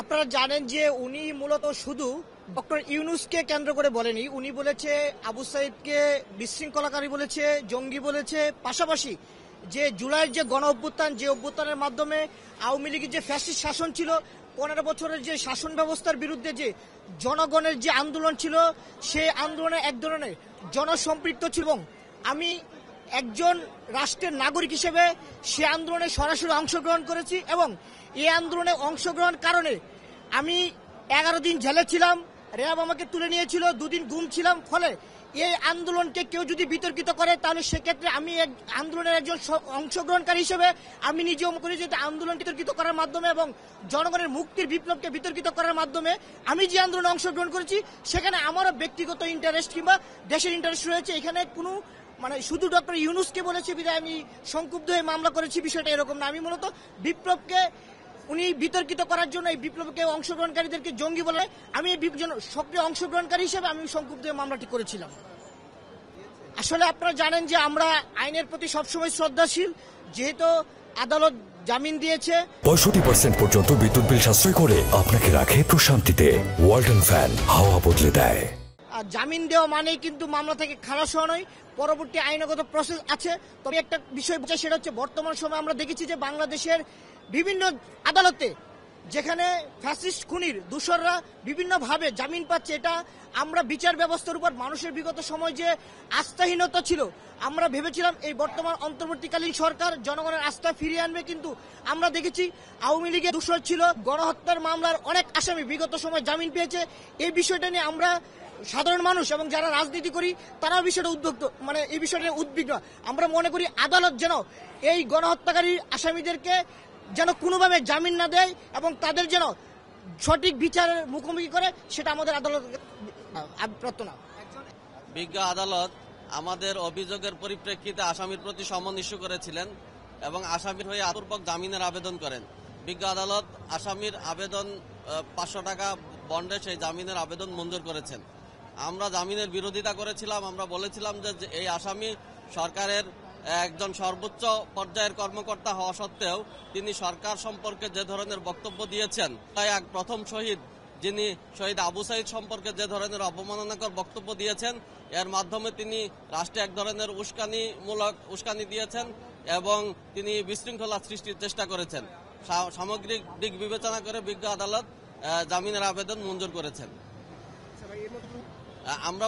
আপনারা জানেন যে উনি মূলত শুধু ডক্টর ইউনূসকে কেন্দ্র করে বলেনি, উনি বলেছে আবু সাইদকে বিশৃঙ্খলাকারী বলেছে, জঙ্গি বলেছে। পাশাপাশি যে জুলাইয়ের যে গণ অভ্যুত্থান, যে অভ্যুত্থানের মাধ্যমে আওয়ামী লীগের যে ফ্যাসিস্ট শাসন ছিল, 15 বছরের যে শাসন ব্যবস্থার বিরুদ্ধে যে জনগণের যে আন্দোলন ছিল, সেই আন্দোলনে এক ধরনের জনসম্পৃক্ত ছিল। এবং আমি একজন রাষ্ট্রের নাগরিক হিসেবে সে আন্দোলনে সরাসরি অংশগ্রহণ করেছি এবং এই আন্দোলনে অংশগ্রহণ কারণে আমি 11 দিন জেলে ছিলাম, র্যাব আমাকে তুলে নিয়েছিল, 2 দিন গুম ছিলাম। ফলে এই আন্দোলনকে কেউ যদি বিতর্কিত করে তাহলে সেক্ষেত্রে আমি আন্দোলনের একজন অংশগ্রহণকারী হিসেবে আমি নিজেও করি যে আন্দোলন বিতর্কিত করার মাধ্যমে এবং জনগণের মুক্তির বিপ্লবকে বিতর্কিত করার মাধ্যমে আমি যে আন্দোলনে অংশগ্রহণ করেছি সেখানে আমারও ব্যক্তিগত ইন্টারেস্ট কিংবা দেশের ইন্টারেস্ট রয়েছে। এখানে কোনো শুধু ডক্টর ইউনূসকে বলেছে বিধায় আমি সংক্ষুব্ধ হয়ে মামলা করেছি, বিষয়টা এরকম না। আমি মূলত বিপ্লবকে উনি বিতর্কিত করার জন্য এই বিপ্লবকে অংশগ্রহণকারীদেরকে জঙ্গি বলে আমি এই সক্রিয় অংশগ্রহণকারী হিসেবে আমি সংক্ষুব্ধ হয়ে মামলাটি করেছিলাম। আসলে আপনারা জানেন যে আমরা আইনের প্রতি সবসময় শ্রদ্ধাশীল, যেহেতু আদালত জামিন দিয়েছে। 65% পর্যন্ত বিদ্যুৎ বিল সাশ্রয় করে আপনাকে রাখে প্রশান্তিতে। ওয়ালটন ফ্যান হাওয়া বদলে দেয়। জামিন দেওয়া মানেই কিন্তু মামলা থেকে খালাস হওয়া নয়, পরবর্তী আইনগত প্রসেস আছে। তবে একটা বিষয় বোঝা, সেটা হচ্ছে বর্তমান সময়ে আমরা দেখেছি যে বাংলাদেশের বিভিন্ন আদালতে যেখানে ফ্যাসিস্ট খুনির দোষররা বিভিন্নভাবে জামিন পাচ্ছে, এটা আমরা বিচার ব্যবস্থার উপর মানুষের বিগত সময় যে আস্থাহীনতা ছিল, আমরা ভেবেছিলাম এই বর্তমান অন্তর্বর্তীকালীন সরকার জনগণের আস্থা ফিরিয়ে আনবে, কিন্তু আমরা দেখেছি আওয়ামী লীগের দোষর ছিল, গণহত্যার মামলার অনেক আসামি বিগত সময় জামিন পেয়েছে। এই বিষয়টা নিয়ে আমরা সাধারণ মানুষ এবং যারা রাজনীতি করি তারাও বিষয়টা এই বিষয়টা উদ্বিগ্ন। আমরা মনে করি আদালত যেন এই গণহত্যাকারী আসামিদেরকে যেন কোনোভাবে জামিন না দেয় এবং তাদের যেন সঠিক বিচারের মুখোমুখি করে, সেটা আমাদের আদালতের প্রার্থনা। বিজ্ঞ আদালত আমাদের অভিযোগের পরিপ্রেক্ষিতে আসামির প্রতি সমন ইস্যু করেছিলেন এবং আসামির হয়ে আত্মপূর্বক জামিনের আবেদন করেন। বিজ্ঞ আদালত আসামির আবেদন 500 টাকা বন্ডে সেই জামিনের আবেদন মঞ্জুর করেছেন। আমরা জামিনের বিরোধিতা করেছিলাম। আমরা বলেছিলাম যে এই আসামি সরকারের একজন সর্বোচ্চ পর্যায়ের কর্মকর্তা হওয়া সত্ত্বেও তিনি সরকার সম্পর্কে যে ধরনের বক্তব্য দিয়েছেন, তাই এক প্রথম শহীদ যিনি শহীদ আবু সাইদ সম্পর্কে যে ধরনের অবমাননাকর বক্তব্য দিয়েছেন, এর মাধ্যমে তিনি রাষ্ট্রে এক ধরনের উস্কানি দিয়েছেন এবং তিনি বিশৃঙ্খলা সৃষ্টির চেষ্টা করেছেন। সামগ্রিক দিক বিবেচনা করে বিজ্ঞ আদালত জামিনের আবেদন মঞ্জুর করেছেন। আমরা